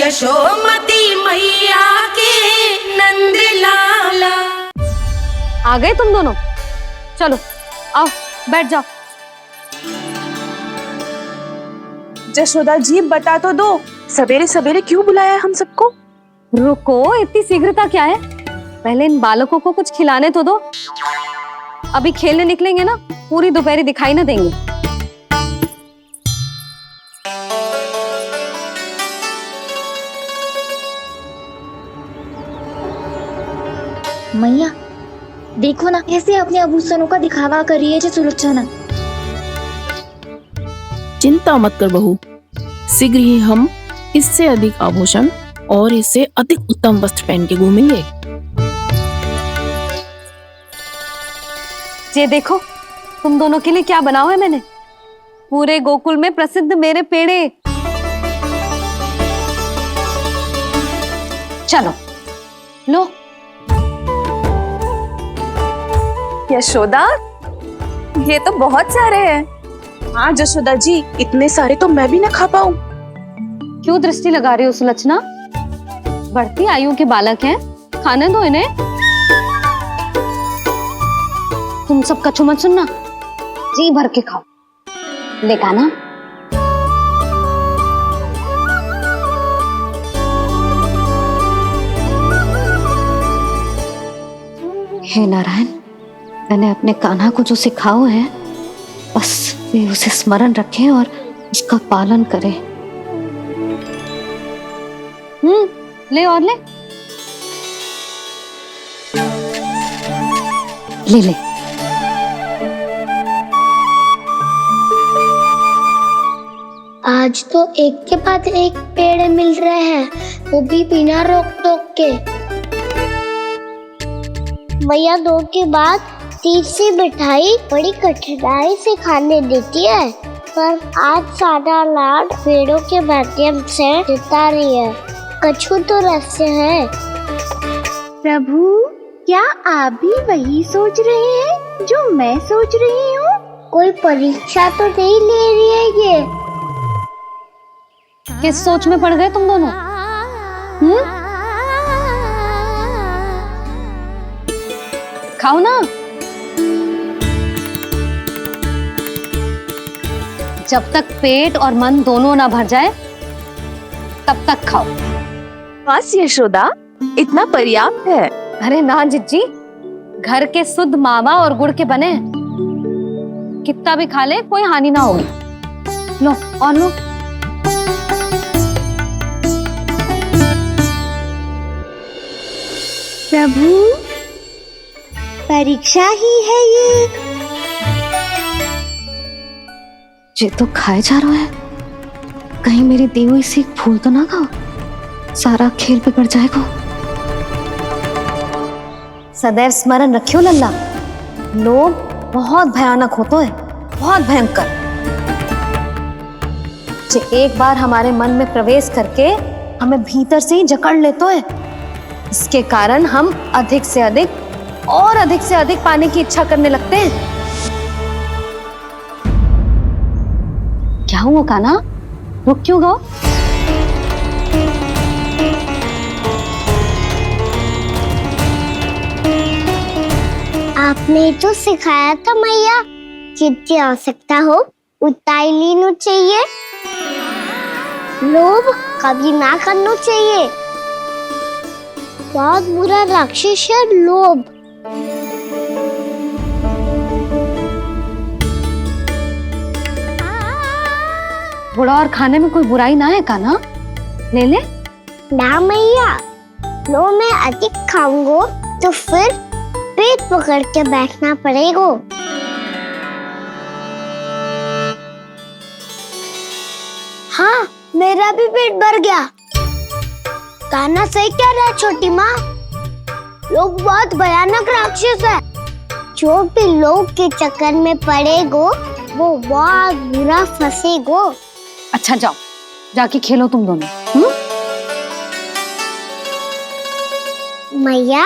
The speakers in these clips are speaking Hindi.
यशोमती मैया के नंद लाला। आ गए तुम दोनों? चलो आओ बैठ जाओ। जशोदा जी बता तो दो, सवेरे सवेरे क्यों बुलाया है हम सबको? रुको, इतनी शीघ्रता क्या है? पहले इन बालकों को कुछ खिलाने तो दो। अभी खेलने निकलेंगे ना, पूरी दोपहरी दिखाई ना देंगे। मैया देखो ना, कैसे अपने आभूषणों का दिखावा कर रही है जो सुलोचना। चिंता मत कर बहू, शीघ्र ही हम इससे अधिक आभूषण और इससे अधिक उत्तम वस्त्र पहन के घूमेंगे। ये देखो तुम दोनों के लिए क्या बनाओ है मैंने। पूरे गोकुल में प्रसिद्ध मेरे पेड़े। चलो लो। यशोदा, ये तो बहुत सारे हैं। हाँ जशोदा जी, इतने सारे तो मैं भी ना खा पाऊं। क्यों दृष्टि लगा रही हो सुलक्षणा? बढ़ती आयु के बालक हैं, खाने दो इन्हें। तुम सब कछु मत सुनना, जी भर के खाओ। लेगा ना? हे नारायण, मैंने अपने कान्हा को जो सिखाओ है, बस वे उसे स्मरण रखें और उसका पालन करें। ले और ले। ले ले। आज तो एक के बाद एक पेड़ मिल रहे हैं, वो भी बिना रोक टोक के। मैया दो के बाद तीसरी मिठाई बड़ी कठिनाई से खाने देती है, पर आज सादा लाड पेड़ों के माध्यम से जिता रही है। कछु तो रहस्य है। प्रभु, क्या आप भी वही सोच रहे हैं जो मैं सोच रही हूँ? कोई परीक्षा तो नहीं ले रही है ये? किस सोच में पड़ गए तुम दोनों? खाओ ना। जब तक पेट और मन दोनों ना भर जाए तब तक खाओ। बस यशोदा, इतना पर्याप्त है। अरे ना जिज्जी, घर के शुद्ध मावा और गुड़ के बने, कितना भी खा ले कोई हानि ना होगी। लो और लो। प्रभु, परीक्षा ही है ये तो खाए जा रहा है। कहीं मेरी दी हुई सीख फूल तो ना खाओ, सारा खेल बिगड़ जाएगा। सदैव स्मरण रखियो लल्ला, लोग बहुत भयानक होते हैं, बहुत भयंकर। जो एक बार हमारे मन में प्रवेश करके हमें भीतर से ही जकड़ लेते हैं, इसके कारण हम अधिक से अधिक और अधिक से अधिक पाने की इच्छा करने लगते हैं। क्या हुआ कान्हा, रुक क्यों गए? आपने तो सिखाया था मैया, जितनी आवश्यकता हो उतना ही लेना चाहिए, लोभ कभी ना करना चाहिए। बहुत बुरा राक्षस है लोभ। बुरा और खाने में कोई बुराई ना है कान्हा, ले ले। ना मैया, लो मैं अधिक खाऊंगा तो फिर पेट पकड़ के बैठना पड़ेगा। हाँ, मेरा भी पेट भर गया। कान्हा सही कह रहा है छोटी माँ, लोग बहुत भयानक राक्षस है। जो भी लोग के चक्कर में पड़ेगो वो बहुत बुरा फंसेगो। अच्छा जाओ, जाके खेलो तुम दोनों। मैया,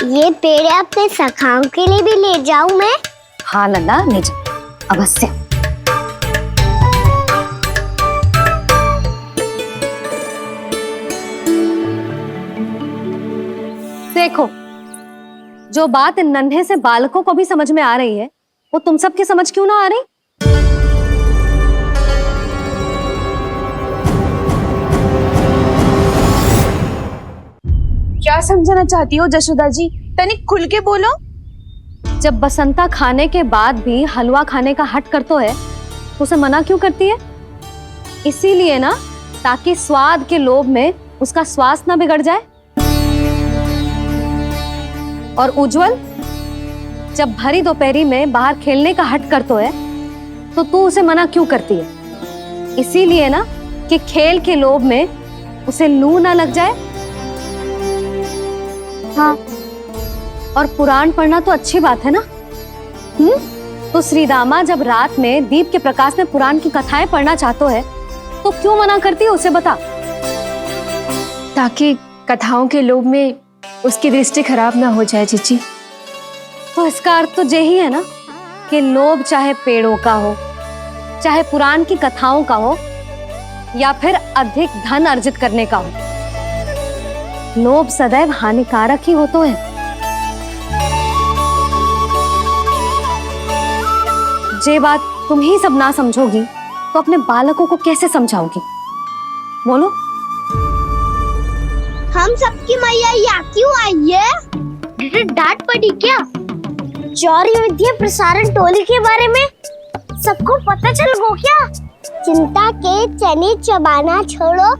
ये पेड़ अपने सखाओं के लिए भी ले जाऊं मैं? हाँ लल्ला, ले जाओ अवश्य। देखो, जो बात इन नन्हे से बालकों को भी समझ में आ रही है, वो तुम सबकी समझ क्यों ना आ रही? क्या समझाना चाहती हो जशोदा जी? तनिक खुल के बोलो। जब बसंता खाने के बाद भी हलवा खाने का हट करतो है तो उसे मना क्यों करती है? इसीलिए ना, ताकि स्वाद के लोभ में उसका स्वास्थ्य ना बिगड़ जाए। और उज्जवल, जब भरी दोपहरी में बाहर खेलने का हट करतो है तो तू उसे मना क्यों करती है? इसीलिए ना कि खेल के लोभ में उसे लू ना लग जाए। हाँ, और पुराण पढ़ना तो अच्छी बात है ना। तो श्रीदामा जब रात में दीप के प्रकाश में पुराण की कथाएं पढ़ना चाहतो है तो क्यों मना करती है, उसे बता। ताकि कथाओं के लोभ में उसकी दृष्टि खराब ना हो जाए जीजी। तो इसका अर्थ तो यही है ना कि लोभ चाहे पेड़ों का हो, चाहे पुराण की कथाओं का हो, या फिर अधिक धन अर्जित करने का हो, लोभ सदैव हानिकारक ही होता है। जे बात तुम ही सब ना समझोगी तो अपने बालकों को कैसे समझाओगी? बोलो। हम सबकी मैया यहाँ क्यों आई है? डांट पड़ी क्या? चौरी विद्या प्रसारण टोली के बारे में सबको पता चल गो क्या? चिंता के चने चबाना छोड़ो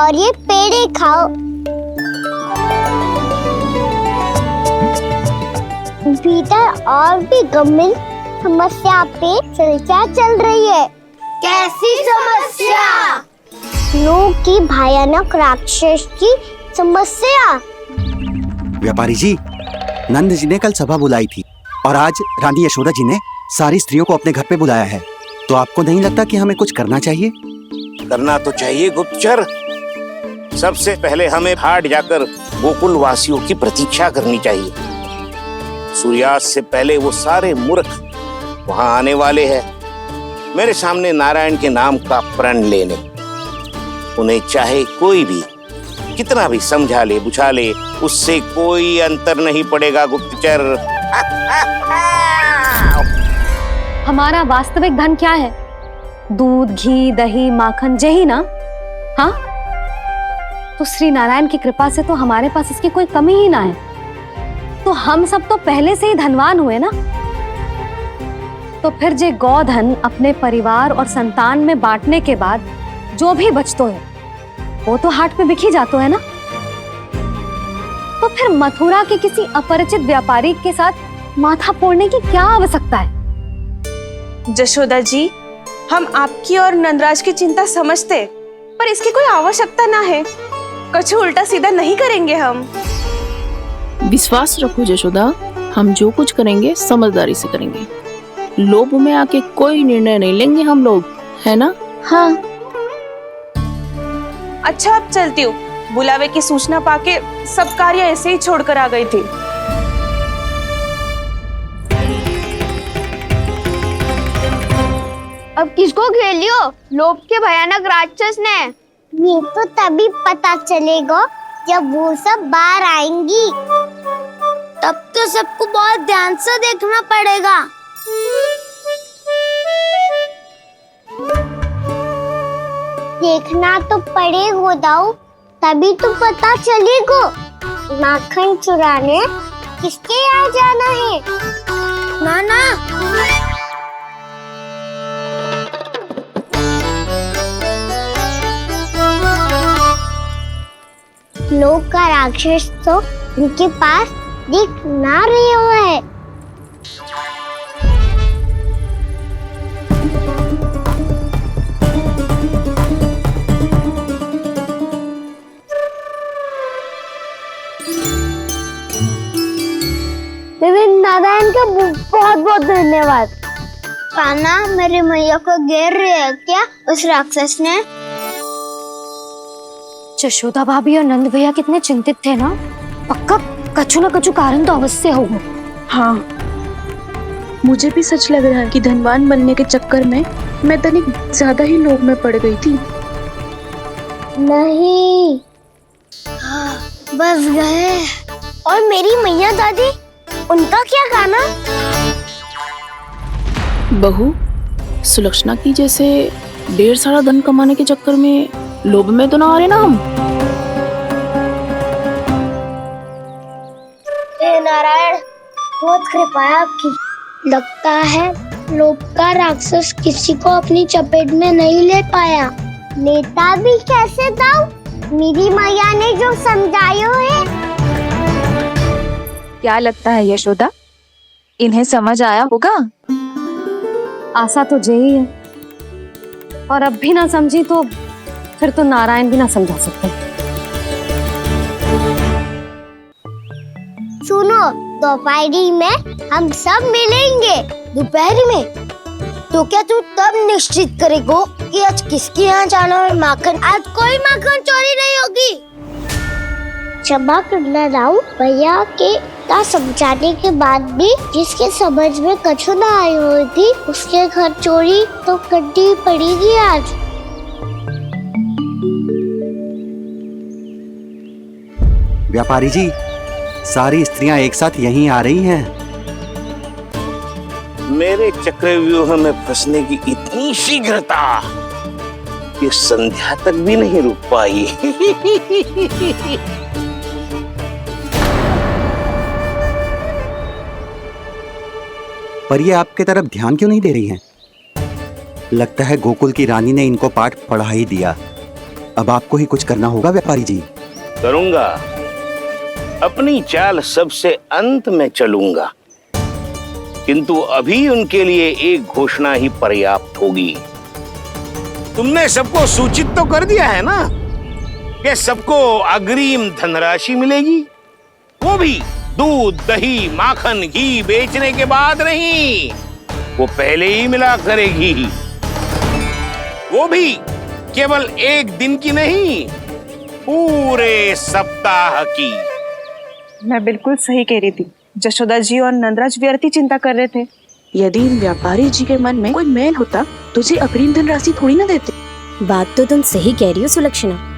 और ये पेड़े खाओ। भीतर और भी गंभीर समस्या पे चर्चा चल रही है। कैसी समस्या? लोग की भयानक राक्षस की समस्या। व्यापारी जी, नंद जी ने कल सभा बुलाई थी और आज रानी यशोदा जी ने सारी स्त्रियों को अपने घर पे बुलाया है। तो आपको नहीं लगता कि हमें कुछ करना चाहिए? करना तो चाहिए गुप्तचर। सबसे पहले हमें हाट जाकर गोकुल वासियों की प्रतीक्षा करनी चाहिए। सूर्यास्त से पहले वो सारे मूर्ख वहां आने वाले हैं, मेरे सामने नारायण के नाम का प्रण लेने। उन्हें चाहे कोई भी कितना भी समझा ले बुझा ले, उससे कोई अंतर नहीं पड़ेगा गुप्तचर। हमारा वास्तविक धन क्या है? दूध, घी, दही, माखन, यही ना? हाँ, तो श्री नारायण की कृपा से तो हमारे पास इसकी कोई कमी ही ना है। तो हम सब तो पहले से ही धनवान हुए ना। तो फिर जे गोधन अपने परिवार और संतान में बांटने के बाद जो भी बचतो है वो तो हाट पे बिखी जातो है ना। तो फिर मथुरा के किसी अपरिचित व्यापारी के साथ माथा फोड़ने की क्या आवश्यकता है? जशोदा जी, हम आपकी और नंदराज की चिंता समझते, पर इसकी कोई आवश्यकता ना है। कुछ उल्टा सीधा नहीं करेंगे हम। विश्वास रखो जशोदा, हम जो कुछ करेंगे समझदारी से करेंगे। लोभ में आके कोई निर्णय नहीं लेंगे हम लोग, है ना? हाँ। अच्छा, अब चलती हूँ। बुलावे की सूचना पाके सब कार्य ऐसे ही छोड़कर आ गई थी। अब किसको घेलियो? लोभ के भयानक राक्षस ने। ये तो तभी पता चलेगा जब वो सब बाहर आएंगी। तब तो सबको बहुत ध्यान से देखना पड़ेगा। देखना तो पड़ेगा दाऊ, तभी तो पता चलेगा माखन चुराने किसके यहाँ जाना है। नाना, लोग का राक्षस तो उनके पास दिख ना रहे है। नारायण का बहुत बहुत धन्यवाद। कान्हा, मेरी मैया को घेर रहे है क्या उस राक्षस ने? यशोदा भाभी और नंद भैया कितने चिंतित थे ना। पक्का कछु ना कछु कारण तो अवश्य होगा। हाँ, मुझे भी सच लग रहा है कि धनवान बनने के चक्कर में मैं तनिक ज्यादा ही लोभ में पड़ गई थी। नहीं, बस गए। और मेरी मैया दादी, उनका क्या गाना? बहू, सुलक्षणा की जैसे ढेर सारा धन कमाने के चक्कर में लोभ में तो ना आ रहे ना हम। हे नारायण, बहुत कृपा है आपकी। लगता है लोभ का राक्षस किसी को अपनी चपेट में नहीं ले पाया। लेता भी कैसे था? मेरी मैया ने जो समझायो है। क्या लगता है यशोदा, इन्हें समझ आया होगा? आशा तो यही है, और अब भी ना समझी तो फिर तो नारायण भी ना समझा सकते। सुनो, दोपहरी में हम सब मिलेंगे। दोपहरी में? तो क्या तू तब निश्चित करेगो कि आज किसके यहाँ जाना है माखन? आज कोई माखन चोरी नहीं होगी। क्षमा करना राव, भैया के का समझाने के बाद भी जिसके समझ में कछु ना आई होगी उसके घर चोरी तो करनी पड़ेगी आज। व्यापारी जी, सारी स्त्रियां एक साथ यहीं आ रही हैं। मेरे चक्रव्यूह में फंसने की इतनी शीघ्रता कि संध्या तक भी नहीं रुक पाई। पर ये आपके तरफ ध्यान क्यों नहीं दे रही हैं? लगता है गोकुल की रानी ने इनको पाठ पढ़ा ही दिया। अब आपको ही कुछ करना होगा व्यापारी जी। करूंगा, अपनी चाल सबसे अंत में चलूंगा, किंतु अभी उनके लिए एक घोषणा ही पर्याप्त होगी। तुमने सबको सूचित तो कर दिया है ना कि सबको अग्रिम धनराशि मिलेगी, वो भी दूध, दही, माखन, घी बेचने के बाद नहीं, वो पहले ही मिला करेगी। वो भी केवल एक दिन की नहीं, पूरे सप्ताह की। मैं बिल्कुल सही कह रही थी। जशोदा जी और नंदराज व्यर्थ ही चिंता कर रहे थे। यदि इन व्यापारी जी के मन में कोई मैल होता तुझे अग्रिम धनराशि थोड़ी ना देते। बात तो तुम सही कह रही हो सुलक्षणा।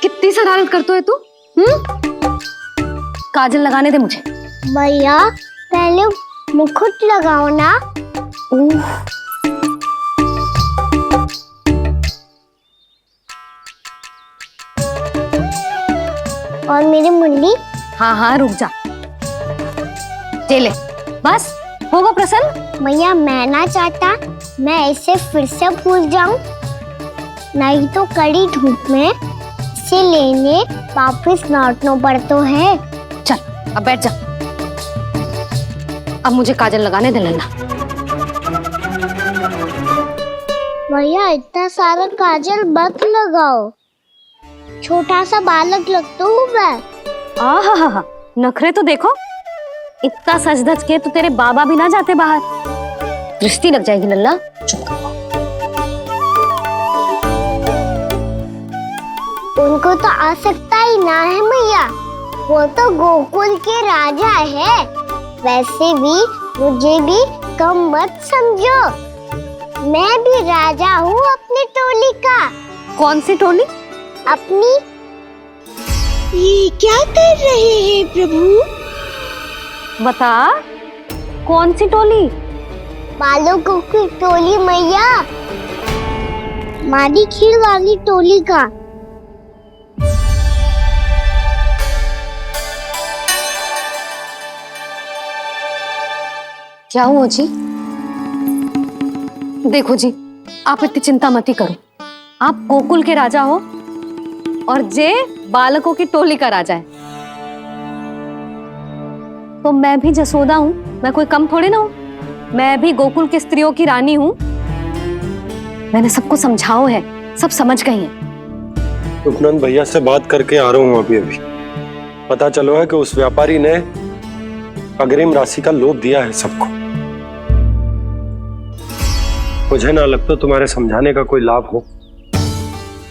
कितनी शरारत करते हो तू? काजल लगाने दे मुझे। भैया पहले मुकुट लगाओ ना। और मेरी मुरली? हाँ हाँ रुक जा, ये ले, बस होगा प्रसन्न। भैया मैं ना चाहता मैं ऐसे फिर से भूल जाऊं, नहीं तो कड़ी धूप में इसे लेने वापस लौटना पड़ता है। चल अब बैठ जा, अब मुझे काजल लगाने दे लेना। भैया इतना सारा काजल मत लगाओ, छोटा सा बालक लगता हूँ मैं। आहा, नखरे तो देखो, इतना सज धज के तो तेरे बाबा भी ना जाते बाहर, दृष्टि लग जाएगी लल्ला। उनको तो आ सकता ही ना है भैया, वो तो गोकुल के राजा है। वैसे भी मुझे भी कम मत समझो, मैं भी राजा हूँ अपनी टोली का। कौन सी टोली? अपनी। ये क्या कर रहे हैं प्रभु? बता, कौन सी टोली? बालकों की टोली मैया, मारी खीर वाली टोली का। क्या हुआ जी? देखो जी, आप इतनी चिंता मत ही करो। आप गोकुल के राजा हो और जे बालकों की टोली का राजा है, तो मैं भी जसोदा हूँ, मैं कोई कम थोड़ी ना हूँ। मैं भी गोकुल की स्त्रियों की रानी हूँ। मैंने सबको समझाओ है, सब समझ गई हैं। उपनंद भैया से बात करके आ रहा हूँ अभी। पता चलो है कि उस व्यापारी ने अग्रिम राशि का लोभ दिया है सबको। मुझे ना लगता तुम्हारे समझाने का कोई लाभ हो।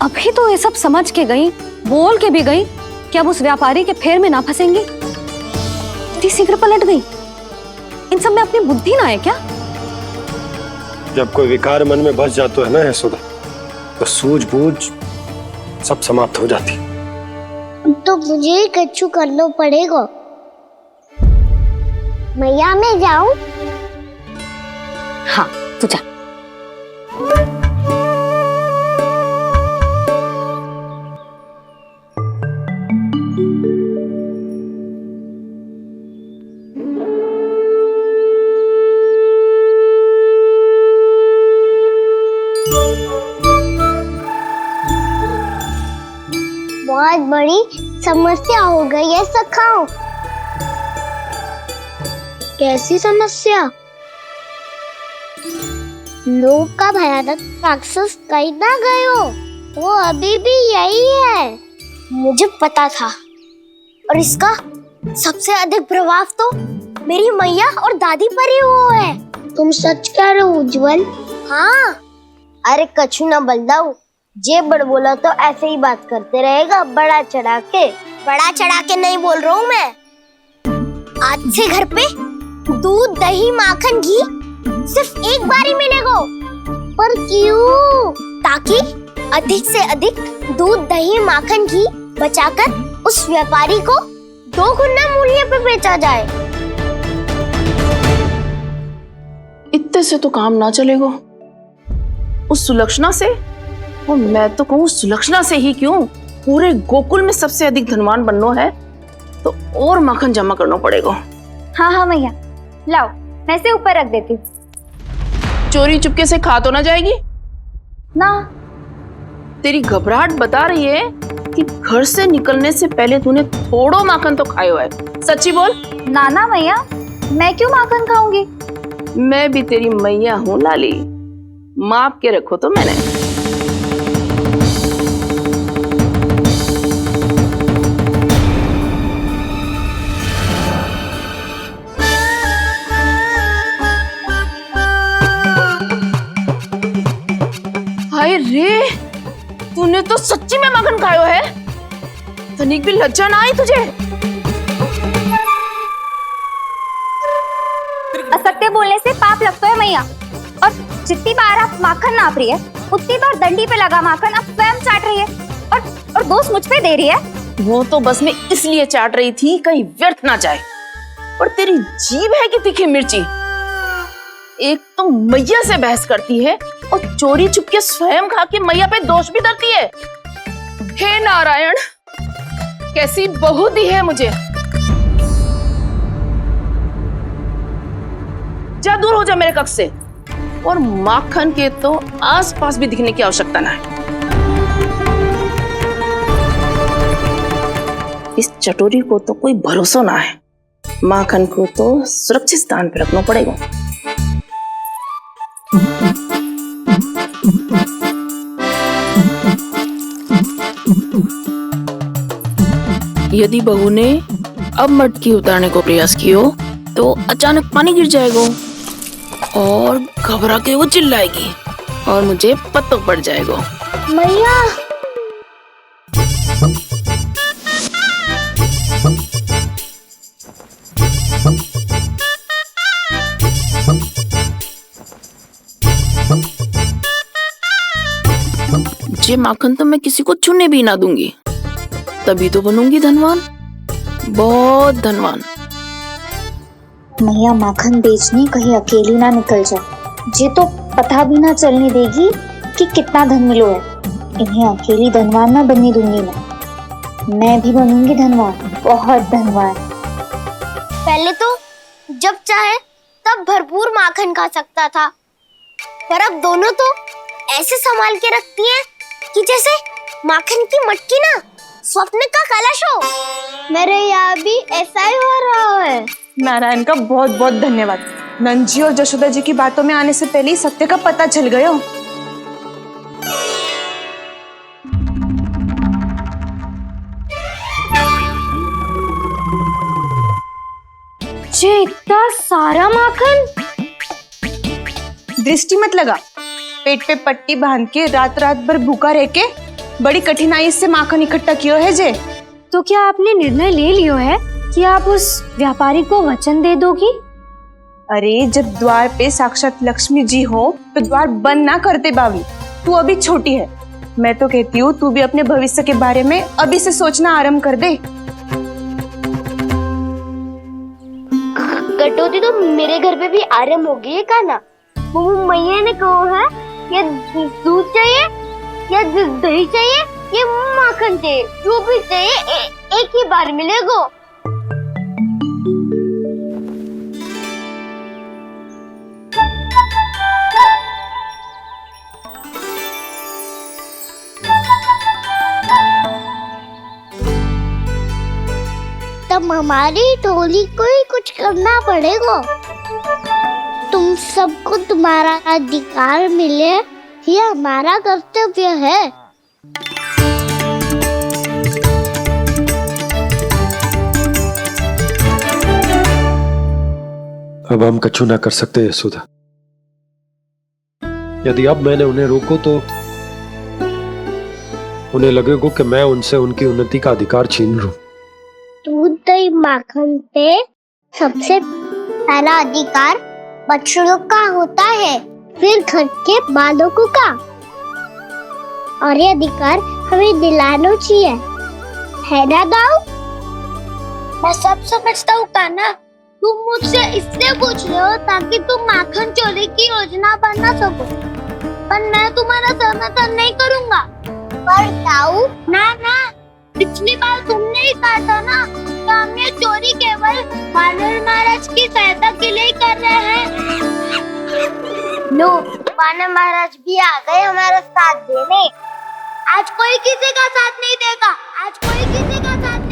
अभी तो ये सब समझ के गई, बोल के भी गई, कि अब उस व्यापारी के फेर में ना फंसेंगी। इतनी शीघ्र पलट गई, इन सब में अपनी बुद्धि ना है क्या? जब कोई विकार मन में बस जाता है ना यशोदा, तो सूझबूझ सब समाप्त हो जाती। तो मुझे ही कच्चू करना पड़ेगा। मैया मैं जाऊं? हाँ तू जा। बहुत बड़ी समस्या हो गई है सखाओ। कैसी समस्या? लोभ का भयानक राक्षस कहीं ना गए हो, वो अभी भी यही है। मुझे पता था, और इसका सबसे अधिक प्रभाव तो मेरी मैया और दादी पर ही हुआ है। तुम सच कह रहे हो उज्जवल? हाँ। अरे कछु ना बलदाऊ, जे बड़ बोला तो ऐसे ही बात करते रहेगा बड़ा चढ़ा के। बड़ा चढ़ा के नहीं बोल रहा हूँ मैं। आज से घर पे दूध दही माखन घी सिर्फ एक बार ही मिलेगा। पर क्यों? ताकि अधिक से अधिक दूध दही माखन घी बचाकर उस व्यापारी को 2 गुना मूल्य पे बेचा जाए। इतने से तो काम ना चलेगा। उस सुलक्षणा से, और मैं तो कहूँ सुलक्षणा से ही क्यों, पूरे गोकुल में सबसे अधिक धनवान बनना है तो और माखन जमा करना पड़ेगा। हाँ हाँ मैया, लाओ मैं इसे ऊपर रख देती हूँ। चोरी चुपके से खा तो ना जाएगी ना? तेरी घबराहट बता रही है कि घर से निकलने से पहले तूने थोड़ा माखन तो खाया है। सच्ची बोल। ना ना मैया, मैं क्यों माखन खाऊंगी? मैं भी तेरी मैया हूँ लाली, माप के रखो तो मैंने। हाय रे, तूने तो सच्ची में माखन खायो है? तनिक भी लज्जा ना आई तुझे? असत्य बोलने से पाप लगता है मैया, और जितनी बार आप माखन नाप रही है उतनी बार डंडी पे लगा माखन आप स्वयं चाट रही है, और दोष मुझ पे दे रही है। वो तो बस मैं इसलिए चाट रही थी कहीं व्यर्थ ना जाए। और तेरी जीभ है कि तीखी मिर्ची। एक तो मैया से बहस करती है और चोरी चुपके स्वयं खा के मैया पे दोष भी धरती है। हे नारायण, कैसी बहू दी है मुझे। जा, दूर हो जा मेरे कक्ष से, और माखन के तो आसपास भी दिखने की आवश्यकता ना है। इस चटोरी को तो कोई भरोसा ना है। माखन को तो सुरक्षित स्थान पर रखना पड़ेगा। यदि बहू ने अब मटकी उतारने को प्रयास किया तो अचानक पानी गिर जाएगा और घबरा के वो चिल्लाएगी और मुझे पता पड़ जाएगा। मैया, ये माखन तो मैं किसी को छूने भी ना दूंगी, तभी तो बनूंगी धनवान, बहुत धनवान। मैया माखन बेचने कहीं अकेली ना निकल जाए। ये तो पता भी ना चलने देगी कि कितना धन मिलो है। इन्हें अकेली धनवान ना बनने दूंगी मैं भी बनूंगी धनवान, बहुत धनवान। पहले तो जब चाहे तब भरपूर माखन खा सकता था, पर अब दोनों तो ऐसे संभाल के रखती हैं कि जैसे माखन की मटकी ना स्वप्न का कलश हो। मेरे यहाँ भी ऐसा ही हो रहा है। नारायण का बहुत बहुत धन्यवाद। नंद जी और जशोदा जी की बातों में आने से पहले ही सत्य का पता चल गया। ये इतना सारा माखन? दृष्टि मत लगा, पेट पे पट्टी बांध के रात रात भर भूखा रह के बड़ी कठिनाई से माखन इकट्ठा किया है जे। तो क्या आपने निर्णय ले लियो है कि आप उस व्यापारी को वचन दे दोगी? अरे जब द्वार पे साक्षात लक्ष्मी जी हो तो द्वार बंद ना करते बावी। तू अभी छोटी है, मैं तो कहती हूँ तू भी अपने भविष्य के बारे में अभी से सोचना आरंभ कर दे। कटौती तो मेरे घर पे भी आरंभ हो गई है काना। वो मैया ने कहा है ये दूध चाहिए या दही चाहिए या माखन चाहिए, जो भी चाहिए एक ही बार मिलेगा। तब हमारी टोली को ही कुछ करना पड़ेगा। तुम सबको तुम्हारा अधिकार मिले, ये हमारा कर्तव्य है। अब हम कछु ना कर सकते यशोदा। यदि अब मैंने उन्हें रोको तो उन्हें लगेगा कि मैं उनसे उनकी उन्नति का अधिकार छीन लूं। दूध दही माखन पे सबसे पहला अधिकार बछड़ों का होता है, फिर घर के बालकों का, और ये अधिकार हमें दिलाना चाहिए, है ना दाऊ? मैं सब समझता हूँ कान्हा, तुम मुझसे इसलिए पूछ रहे हो ताकि तुम माखन चोरी की योजना बना सको, पर मैं तुम्हारा समर्थन नहीं करूँगा। पर दाऊ ना, पिछली बार तुमने ही कहा था ना कि हम ये चोरी केवल वानर महाराज की सहायता के लिए कर रहे हैं। लो, वानर महाराज भी आ गए हमारा साथ देने। आज कोई किसी का साथ नहीं देगा, आज कोई किसी का साथ